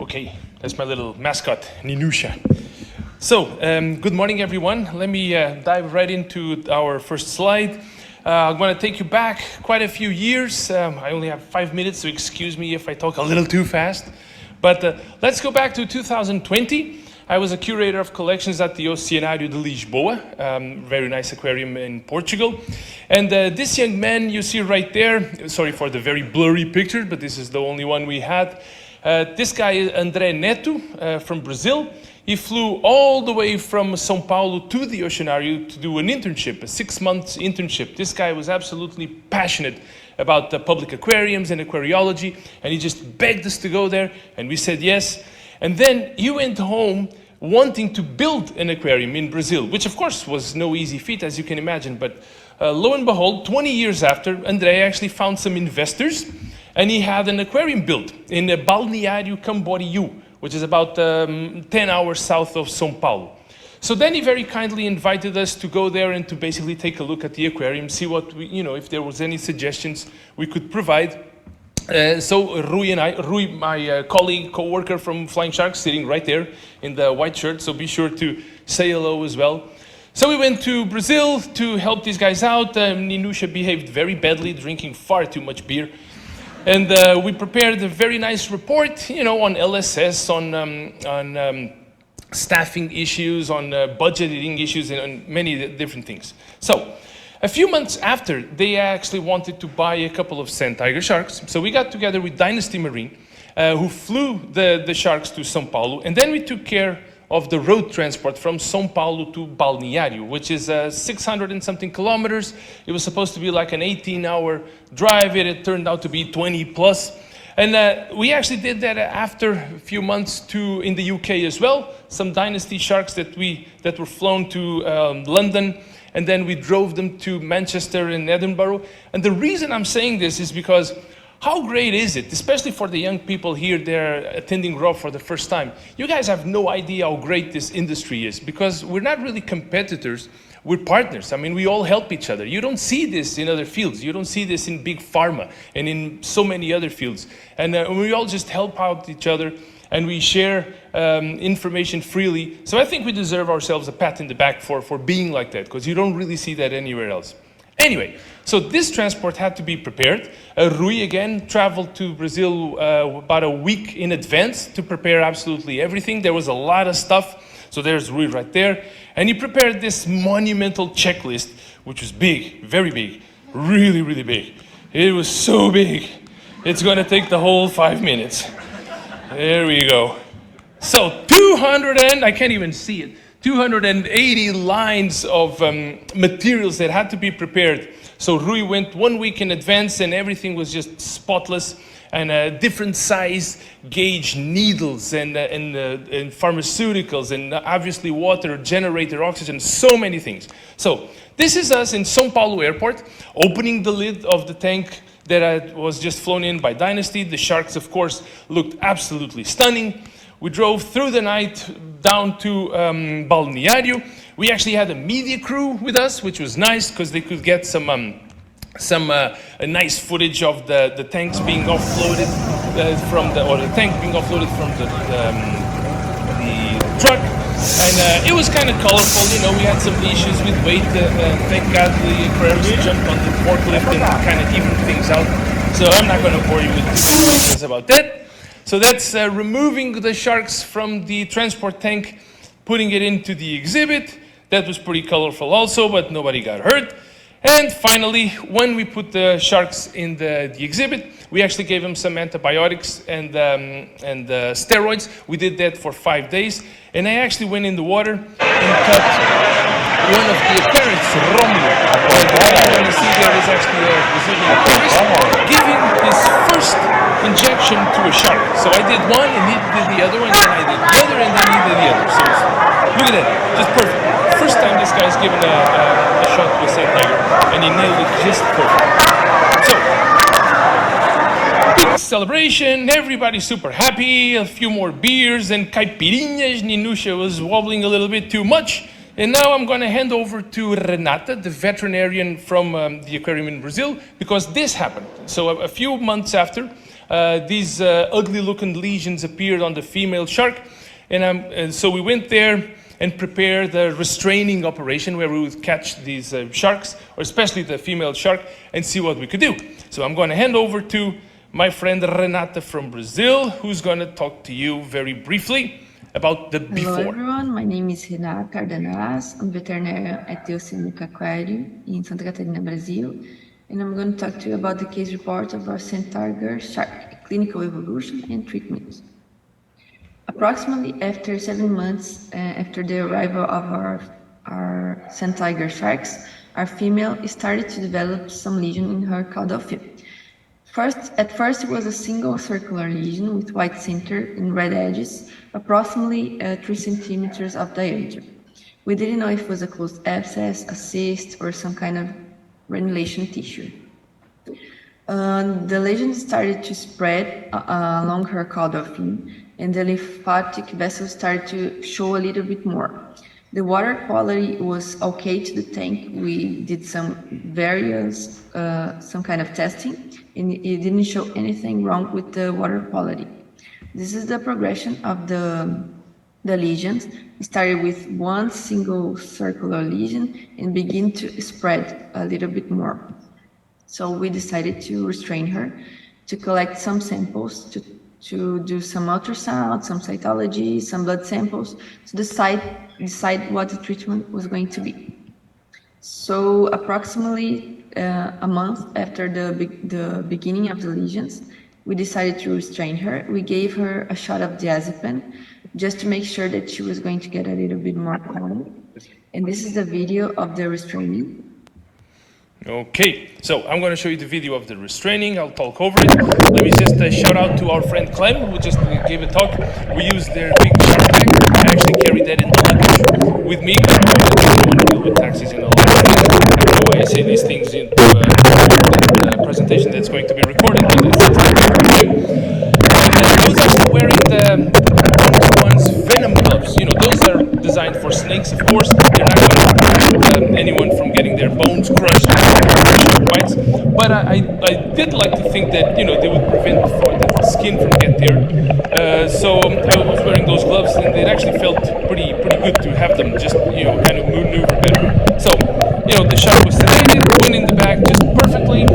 Okay, that's my little mascot, Ninusha. So, good morning, everyone. Let me dive right into our first slide. I'm going to take you back quite a few years. I only have 5 minutes, so excuse me if I talk a little too fast. But let's go back to 2020. I was a curator of collections at the Oceanário de Lisboa, very nice aquarium in Portugal. And this young man you see right there, sorry for the very blurry picture, but this is the only one we had. This guy is André Neto from Brazil. He flew all the way from São Paulo to the Oceanário to do an internship, a 6-month internship. This guy was absolutely passionate about the public aquariums and aquariology, and he just begged us to go there, and we said yes. And then he went home wanting to build an aquarium in Brazil, which of course was no easy feat, as you can imagine. But lo and behold, 20 years after, André actually found some investors, and he had an aquarium built in Balneário Camboriú, which is about 10 hours south of São Paulo. So then he very kindly invited us to go there and to basically take a look at the aquarium, see what we, if there was any suggestions we could provide. So Rui, my colleague, co-worker from Flying Sharks, sitting right there in the white shirt, so be sure to say hello as well. So we went to Brazil to help these guys out. Ninusha behaved very badly, drinking far too much beer. And we prepared a very nice report, on LSS, on staffing issues, on budgeting issues, and on many different things. So a few months after, they actually wanted to buy a couple of sand tiger sharks. So we got together with Dynasty Marine, who flew the sharks to São Paulo, and then we took care of the road transport from São Paulo to Balneário, which is 600 and something kilometers. It was supposed to be like an 18-hour drive. It turned out to be 20 plus. And we actually did that after a few months in the UK as well. Some Dynasty sharks that were flown to London, and then we drove them to Manchester and Edinburgh. And the reason I'm saying this is because how great is it, especially for the young people here, they're attending ROV for the first time. You guys have no idea how great this industry is, because we're not really competitors, we're partners. I mean, we all help each other. You don't see this in other fields. You don't see this in big pharma and in so many other fields. And we all just help out each other, and we share information freely. So I think we deserve ourselves a pat in the back for being like that, because you don't really see that anywhere else. Anyway, so this transport had to be prepared. Rui, again, traveled to Brazil about a week in advance to prepare absolutely everything. There was a lot of stuff. So there's Rui right there. And he prepared this monumental checklist, which was big, very big, really, really big. It was so big, it's going to take the whole 5 minutes. There we go. So I can't even see it. 280 lines of materials that had to be prepared. So Rui went 1 week in advance, and everything was just spotless, and different size gauge needles and pharmaceuticals, and obviously water, generator, oxygen, so many things. So this is us in São Paulo airport, opening the lid of the tank that was just flown in by Dynasty. The sharks, of course, looked absolutely stunning. We drove through the night down to Balneário. We actually had a media crew with us, which was nice because they could get some nice footage of the tanks being offloaded the tank being offloaded from the truck. And it was kind of colorful. We had some issues with weight. Thank God the aquariums jumped on the forklift and kind of evened things out. So I'm not going to bore you with too many details about that. So that's removing the sharks from the transport tank, putting it into the exhibit. That was pretty colorful also, but nobody got hurt. And finally, when we put the sharks in the exhibit, we actually gave them some antibiotics and steroids. We did that for 5 days. And I actually went in the water and cut one of the aquarists, Romulo. The guy you're going to see there is actually a Brazilian aquarist, giving his first injection to a shark. So I did one, and he did the other one, and then I did the other, and then he did the other. So look at that, just perfect. First time this guy's given a shot to a sand tiger, and he nailed it just perfect. So, big celebration, everybody's super happy, a few more beers and caipirinhas. Ninusha was wobbling a little bit too much. And now I'm going to hand over to Renata, the veterinarian from the aquarium in Brazil, because this happened. So a few months after, these ugly looking lesions appeared on the female shark. And so we went there and prepared the restraining operation where we would catch these sharks, or especially the female shark, and see what we could do. So I'm going to hand over to my friend Renata from Brazil, who's going to talk to you very briefly about the before. Hello everyone, my name is Renata Cardenas. I'm veterinarian at the Dubuque Aquarium in Santa Catarina, Brazil. And I'm going to talk to you about the case report of our sand tiger shark, clinical evolution and treatment. Approximately after 7 months after the arrival of our sand tiger sharks, our female started to develop some lesion in her caudal fin. At first it was a single circular lesion with white center and red edges, approximately 3 centimeters of diameter. We didn't know if it was a closed abscess, a cyst, or some kind of granulation tissue. The lesion started to spread along her caudal fin, and the lymphatic vessels started to show a little bit more. The water quality was okay to the tank. We did some kind of testing, and it didn't show anything wrong with the water quality. This is the progression of the lesions. It started with one single circular lesion and began to spread a little bit more. So we decided to restrain her, to collect some samples, to do some ultrasound, some cytology, some blood samples, to decide what the treatment was going to be. So approximately a month after the beginning of the lesions, we decided to restrain her. We gave her a shot of diazepam just to make sure that she was going to get a little bit more calm. And this is the video of the restraining. Okay, so I'm going to show you the video of the restraining. I'll talk over it. Let me just shout out to our friend Clem, who just gave a talk. We used their big shark tank. I actually carried that in the luggage with me. I don't want to deal with taxis in a luggage. I don't know why I say these things in a presentation that's going to be recorded, but it's those are still wearing the one's venom gloves. You know, those are designed for snakes, of course. They're not going to prevent anyone from getting their bones crushed bites. But I did like to think that, you know, they would prevent the skin from getting there. So I was wearing those gloves, and it actually felt pretty good to have them just, you know, kind of maneuver better. So, you know, the shark was sedated, went in the bag just perfectly.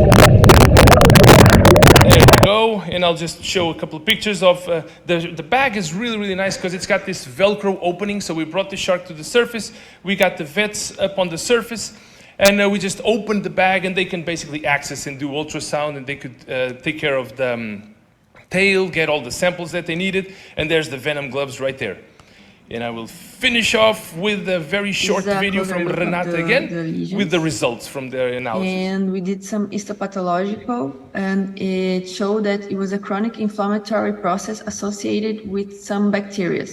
There we go, and I'll just show a couple of pictures of the bag is really nice because it's got this Velcro opening. So we brought the shark to the surface, we got the vets up on the surface, and we just opened the bag, and they can basically access and do ultrasound, and they could take care of the tail, get all the samples that they needed, and there's the venom gloves right there. And I will finish off with a very short video from Renata again with the results from the analysis. And we did some histopathological, and it showed that it was a chronic inflammatory process associated with some bacteria.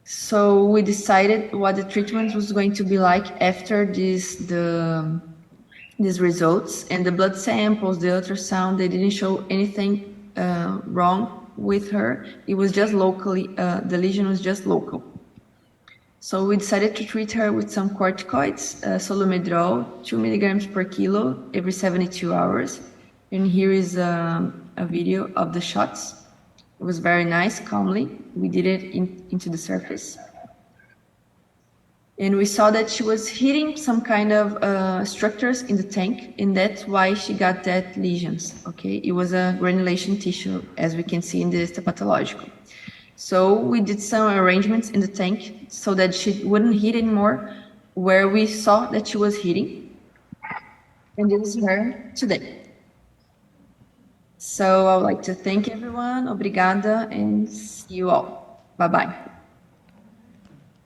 So we decided what the treatment was going to be like after these results, and the blood samples, the ultrasound, they didn't show anything wrong with her. It was just locally, the lesion was just local. So we decided to treat her with some corticoids, solumedrol, 2 milligrams per kilo every 72 hours. And here is a video of the shots. It was very nice, calmly. We did it into the surface. And we saw that she was hitting some kind of structures in the tank, and that's why she got that lesions, okay? It was a granulation tissue, as we can see in the histopathological. So we did some arrangements in the tank so that she wouldn't hit anymore where we saw that she was hitting. And this is her today. So I would like to thank everyone, obrigada, and see you all. Bye-bye.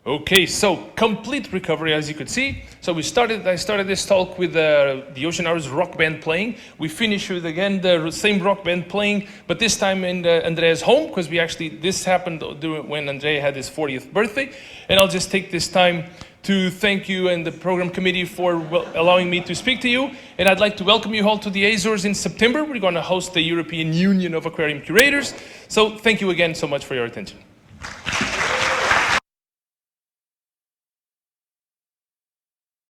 Okay, so complete recovery, as you could see. So I started this talk with the Ocean Hours rock band playing. We finished with, again, the same rock band playing, but this time in Andrea's home, because this happened when Andrea had his 40th birthday. And I'll just take this time to thank you and the program committee for allowing me to speak to you. And I'd like to welcome you all to the Azores in September. We're going to host the European Union of Aquarium Curators. So thank you again so much for your attention.